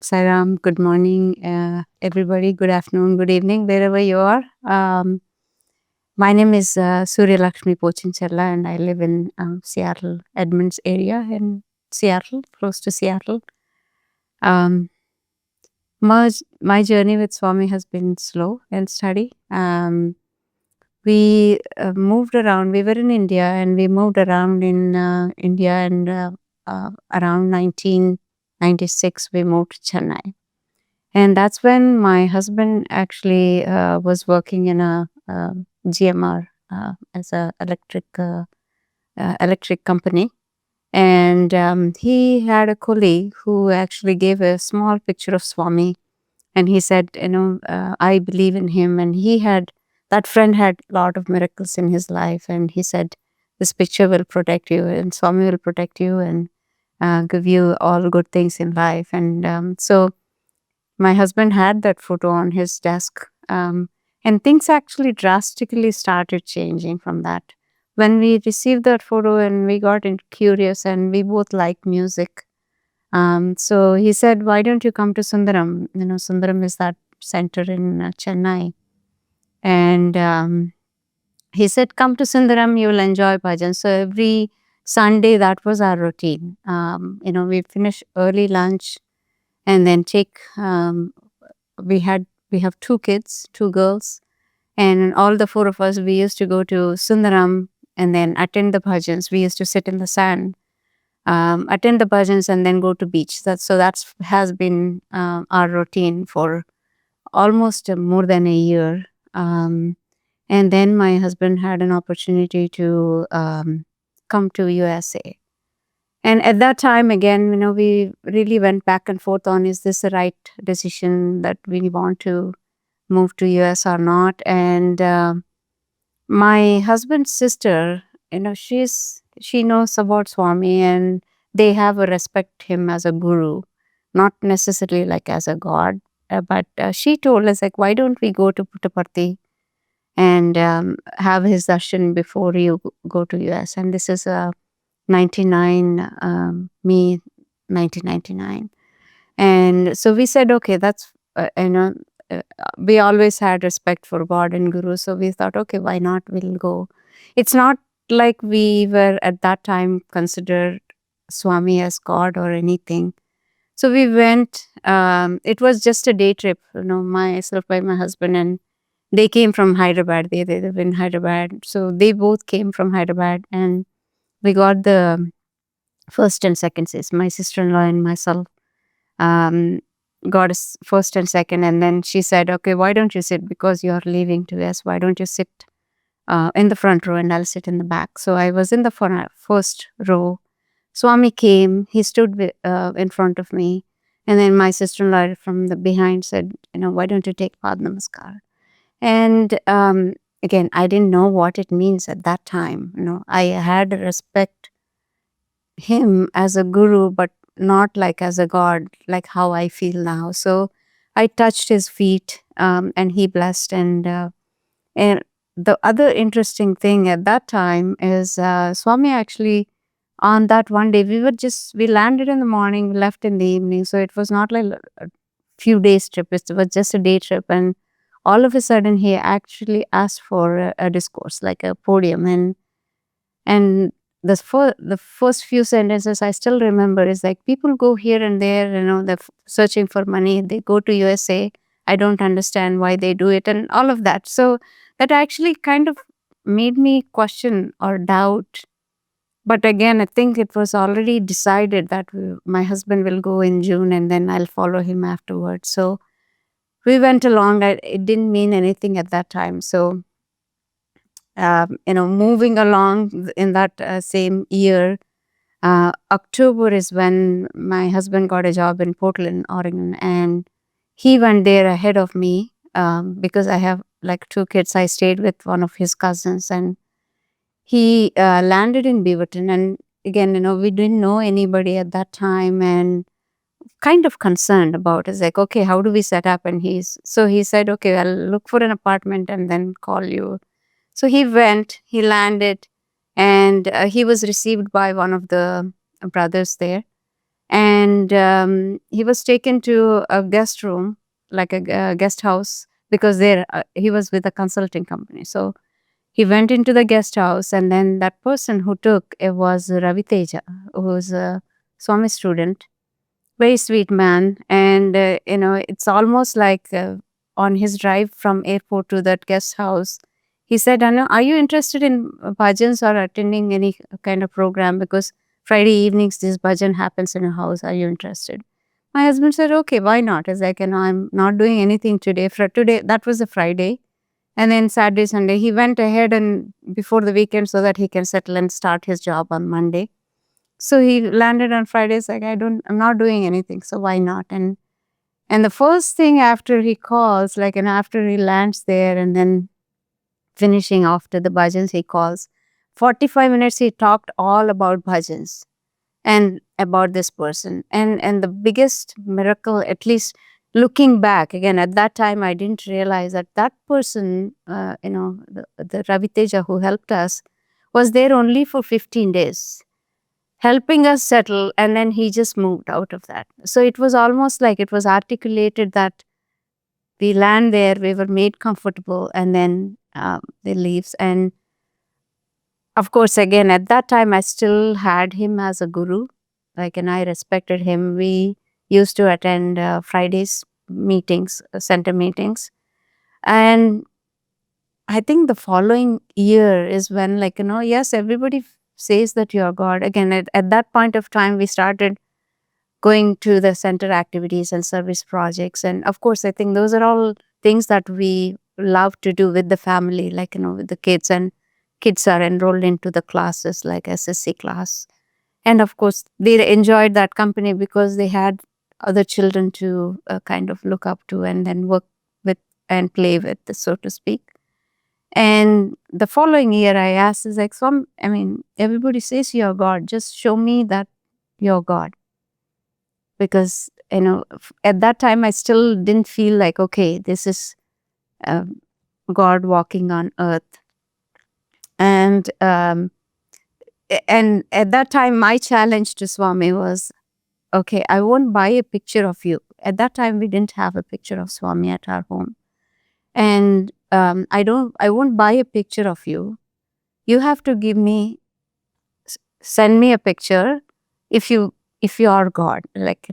Saram, good morning, everybody. Good afternoon, good evening, wherever you are. My name is Suryalakshmi Pochincherla, and I live in Seattle, Edmonds area in Seattle, close to Seattle. Um, my journey with Swami has been slow and steady. We moved around. We were in India, and we moved around in India, and around 1996, we moved to Chennai. And that's when my husband actually was working in a GMR as a electric company. And he had a colleague who actually gave a small picture of Swami. And he said, I believe in him. And that friend had a lot of miracles in his life. And he said, this picture will protect you, and Swami will protect you and give you all good things in life. And so my husband had that photo on his desk. And things actually drastically started changing from that. When we received that photo and we got curious, and we both like music. So he said, why don't you come to Sundaram? Sundaram is that center in Chennai. And he said, come to Sundaram, you will enjoy bhajan. So every Sunday, that was our routine. We finish early lunch and then take we have two kids, two girls, and all the four of us, we used to go to Sundaram and then attend the bhajans. We used to sit in the sand, attend the bhajans, and then go to beach. That's has been our routine for almost more than a year. And then my husband had an opportunity to come to USA. And at that time, again, we really went back and forth on, is this the right decision that we want to move to US or not? And my husband's sister, she knows about Swami, and they have a respect him as a guru, not necessarily like as a god. But she told us, like, why don't we go to Puttaparthi and have his darshan before you go to US? And this is 1999. And so we said, okay, that's, we always had respect for God and Guru. So we thought, okay, why not? We'll go. It's not like we were at that time considered Swami as God or anything. So we went. It was just a day trip, myself by my husband, and they came from Hyderabad. They live in Hyderabad. So they both came from Hyderabad, and we got the first and second seats. My sister-in-law and myself got us first and second. And then she said, okay, why don't you sit, because you're leaving to us, why don't you sit in the front row and I'll sit in the back. So I was in the first row. Swami came, he stood in front of me. And then my sister-in-law from the behind said, why don't you take Pad Namaskar? And again, I didn't know what it means at that time. I had respect him as a guru, but not like as a god, like how I feel now. So I touched his feet, and he blessed. And the other interesting thing at that time is Swami actually, on that one day, we landed in the morning, we left in the evening. So it was not like a few days trip, it was just a day trip. And all of a sudden, he actually asked for a discourse, like a podium. And the first few sentences I still remember is like, people go here and there, they're searching for money. They go to USA. I don't understand why they do it, and all of that. So that actually kind of made me question or doubt. But again, I think it was already decided that my husband will go in June, and then I'll follow him afterwards. So we went along. It didn't mean anything at that time. So moving along in that same year, October is when my husband got a job in Portland, Oregon, and he went there ahead of me because I have like two kids. I stayed with one of his cousins, and he landed in Beaverton. And again, we didn't know anybody at that time, and kind of concerned about it's like, okay, how do we set up? And he said, okay, I'll look for an apartment and then call you. So he went, he landed, and he was received by one of the brothers there. And he was taken to a guest room, like a guest house, because there he was with a consulting company. So he went into the guest house, and then that person who took it was Ravi Teja, who was a Swami student, very sweet man. And it's almost like on his drive from airport to that guest house, he said, Anu, are you interested in bhajans or attending any kind of program? Because Friday evenings this bhajan happens in your house. Are you interested? My husband said, okay, why not? It's like, I'm not doing anything today. For today, that was a Friday. And then Saturday, Sunday, he went ahead and before the weekend so that he can settle and start his job on Monday. So he landed on Fridays like, I'm not doing anything, so why not? And the first thing after he calls, like, and after he lands there and then finishing after the bhajans, he calls. 45 minutes he talked all about bhajans and about this person. And the biggest miracle, at least looking back again, at that time I didn't realize that that person, the Ravi Teja who helped us, was there only for 15 days helping us settle, and then he just moved out of that. So it was almost like it was articulated that we land there, we were made comfortable, and then they leaves. And of course, again, at that time I still had him as a guru, like, and I respected him. We used to attend Fridays meetings, center meetings. And I think the following year is when, like, yes, everybody says that you are God. Again, at that point of time, we started going to the center activities and service projects. And of course, I think those are all things that we love to do with the family, like, with the kids. And kids are enrolled into the classes like SSC class. And of course, they enjoyed that company because they had other children to kind of look up to and then work with and play with, so to speak. And the following year, I asked, is like, everybody says you're God. Just show me that you're God. Because, at that time, I still didn't feel like, okay, this is God walking on earth. And at that time, my challenge to Swami was, okay, I won't buy a picture of you. At that time, we didn't have a picture of Swami at our home. And I won't buy a picture of you. You have to send me a picture if you are God. Like,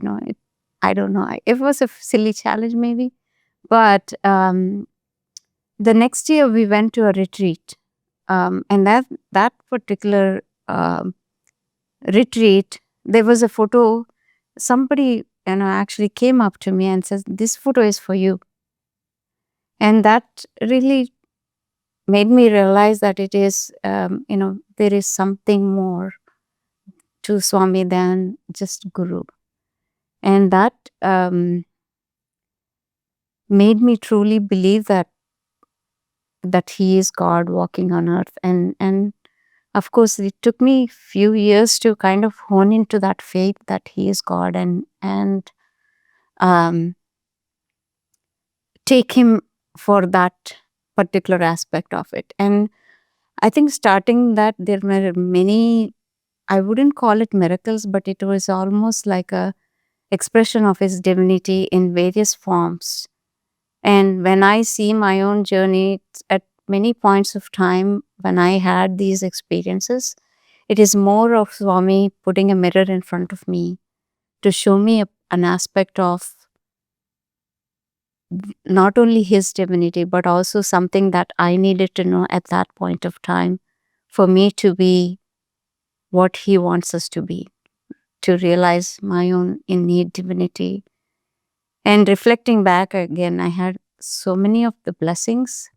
I don't know. It was a silly challenge maybe. But the next year we went to a retreat. And that particular retreat, there was a photo. Somebody, actually came up to me and says, this photo is for you. And that really made me realize that it is, there is something more to Swami than just Guru. And that made me truly believe that he is God walking on earth. And of course, it took me few years to kind of hone into that faith that he is God and take him for that particular aspect of it. And I think starting that, there were many, I wouldn't call it miracles, but it was almost like a expression of his divinity in various forms. And when I see my own journey at many points of time when I had these experiences, it is more of Swami putting a mirror in front of me to show me an aspect of not only his divinity, but also something that I needed to know at that point of time for me to be what he wants us to be, to realize my own innate divinity. And reflecting back again, I had so many of the blessings,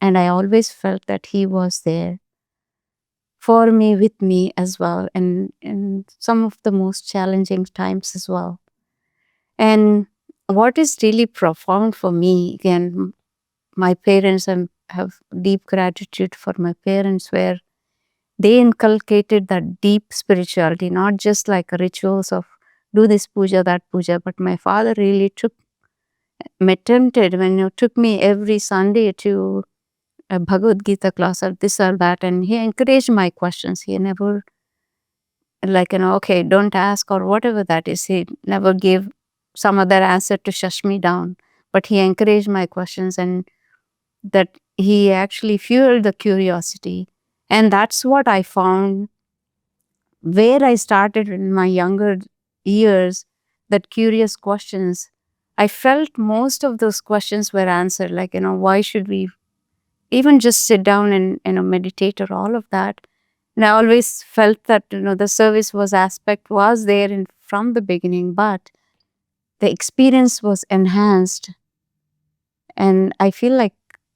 and I always felt that he was there for me, with me as well, and in some of the most challenging times as well. And what is really profound for me, again, my parents, and have deep gratitude for my parents, where they inculcated that deep spirituality, not just like rituals of do this puja, that puja, but my father really attempted when took me every Sunday to a Bhagavad Gita class or this or that, and he encouraged my questions. He never like, okay, don't ask or whatever that is. He never gave some other answer to shush me down, but he encouraged my questions, and that he actually fueled the curiosity. And that's what I found where I started in my younger years, that curious questions. I felt most of those questions were answered, like, why should we even just sit down and, meditate or all of that. And I always felt that, the service was aspect was there from the beginning, but the experience was enhanced. And I feel like,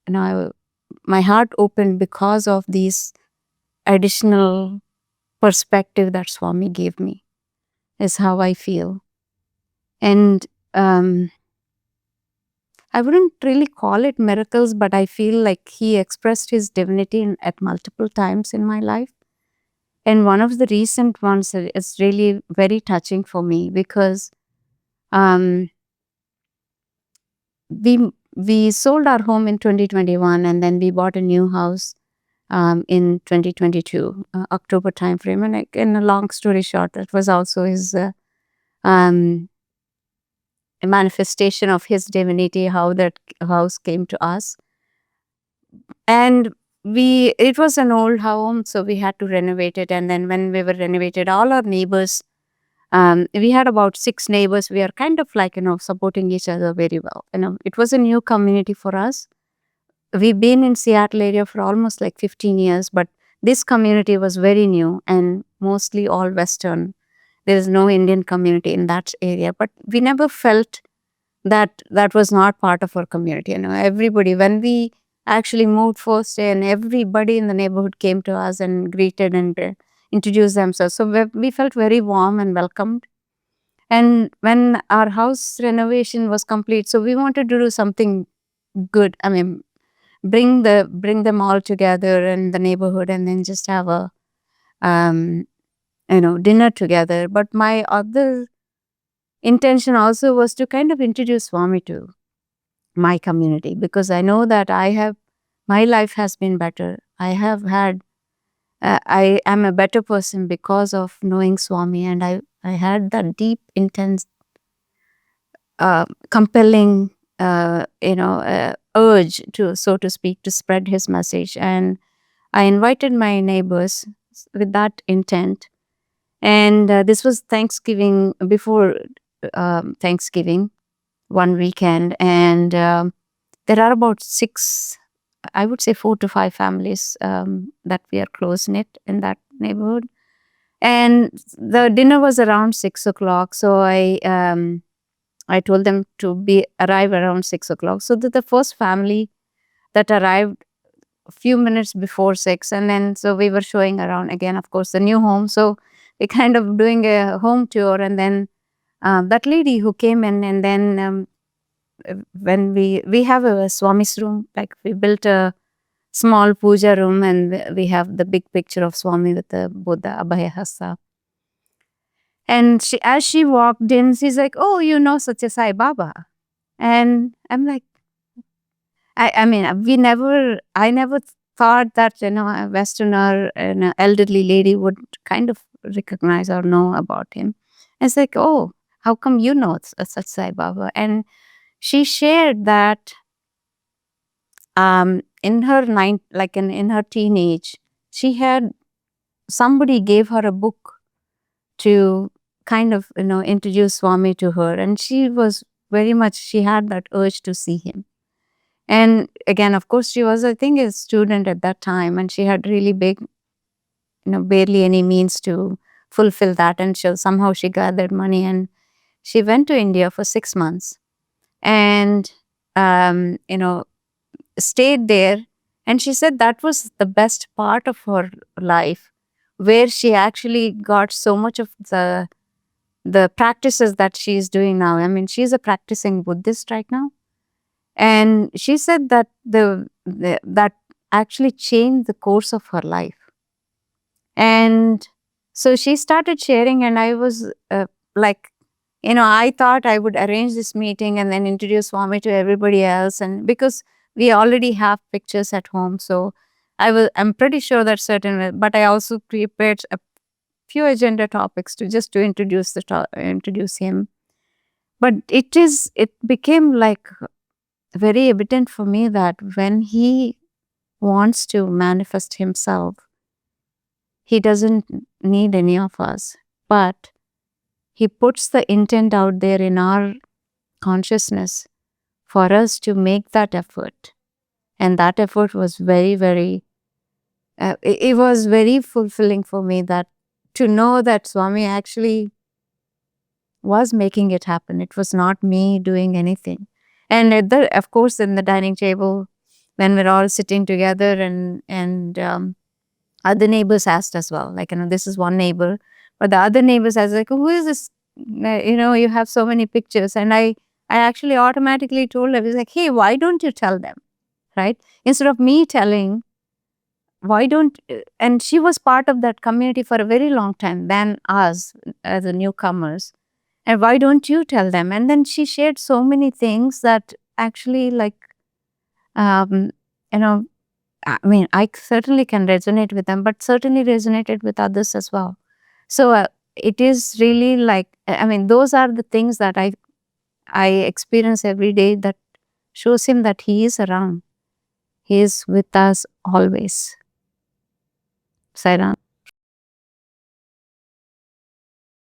my heart opened because of these additional perspective that Swami gave me, is how I feel. And I wouldn't really call it miracles, but I feel like he expressed his divinity at multiple times in my life. And one of the recent ones is really very touching for me, because um, we sold our home in 2021, and then we bought a new house in 2022, October timeframe. And like, in a long story short, that was also his um, a manifestation of his divinity, how that house came to us. And it was an old home, so we had to renovate it. And then when we were renovated, all our neighbors, we had about 6 neighbors. We are kind of like, supporting each other very well. It was a new community for us. We've been in Seattle area for almost like 15 years, but this community was very new and mostly all Western. There is no Indian community in that area, but we never felt that was not part of our community. Everybody, when we actually moved first day, and everybody in the neighborhood came to us and greeted and introduced themselves. So we felt very warm and welcomed. And when our house renovation was complete, so we wanted to do something good. I mean, bring them all together in the neighborhood, and then just have a um, dinner together. But my other intention also was to kind of introduce Swami to my community, because I know that my life has been better. I am a better person because of knowing Swami, and I had that deep, intense, compelling, urge to, so to speak, to spread his message. And I invited my neighbors with that intent. And this was Thanksgiving, before Thanksgiving, one weekend. And there are about 6, I would say 4 to 5 families that we are close knit in that neighborhood. And the dinner was around 6 o'clock. So I told them to arrive around 6 o'clock. So the first family that arrived a few minutes before 6, and then so we were showing around again, of course, the new home. So we kind of doing a home tour, and then that lady who came in, and then when we have a Swami's room, like we built a small puja room, and we have the big picture of Swami with the Buddha Abhaya Hasta. And as she walked in, she's like, "Oh, Sathya Sai Baba." And I'm like, I mean, I never thought that, a Westerner, an elderly lady would kind of recognize or know about him. And it's like, "Oh, how come you know Sathya Sai Baba?" And she shared that in her in her teenage, she had somebody gave her a book to kind of, introduce Swami to her. And she had that urge to see him. And again, of course, she was, I think, a student at that time, and she had really big, barely any means to fulfill that. And somehow she gathered money, and she went to India for 6 months, and um, you know stayed there. And she said that was the best part of her life, where she actually got so much of the practices that she is doing now. I mean, she's a practicing Buddhist right now. And she said that that actually changed the course of her life. And so she started sharing, and I was like, I thought I would arrange this meeting and then introduce Swami to everybody else. And because we already have pictures at home, so I'm pretty sure that certain, but I also prepared few agenda topics to just to introduce him. But it became like very evident for me that when he wants to manifest himself, he doesn't need any of us, but he puts the intent out there in our consciousness for us to make that effort. And that effort was very, very, it was very fulfilling for me, that to know that Swami actually was making it happen. It was not me doing anything. And of course, in the dining table, when we're all sitting together, and other neighbors asked as well, like, this is one neighbor, but the other neighbors asked, like, who is this? You have so many pictures. And I actually automatically told her, I was like, hey, why don't you tell them, right? Instead of me telling, why don't, and she was part of that community for a very long time than us as the newcomers. And why don't you tell them? And then she shared so many things that actually, like, um, you know, I mean, I certainly can resonate with them, but certainly resonated with others as well. So it is really like, I mean, those are the things that I experience every day, that shows him that he is around. He is with us always. Saira.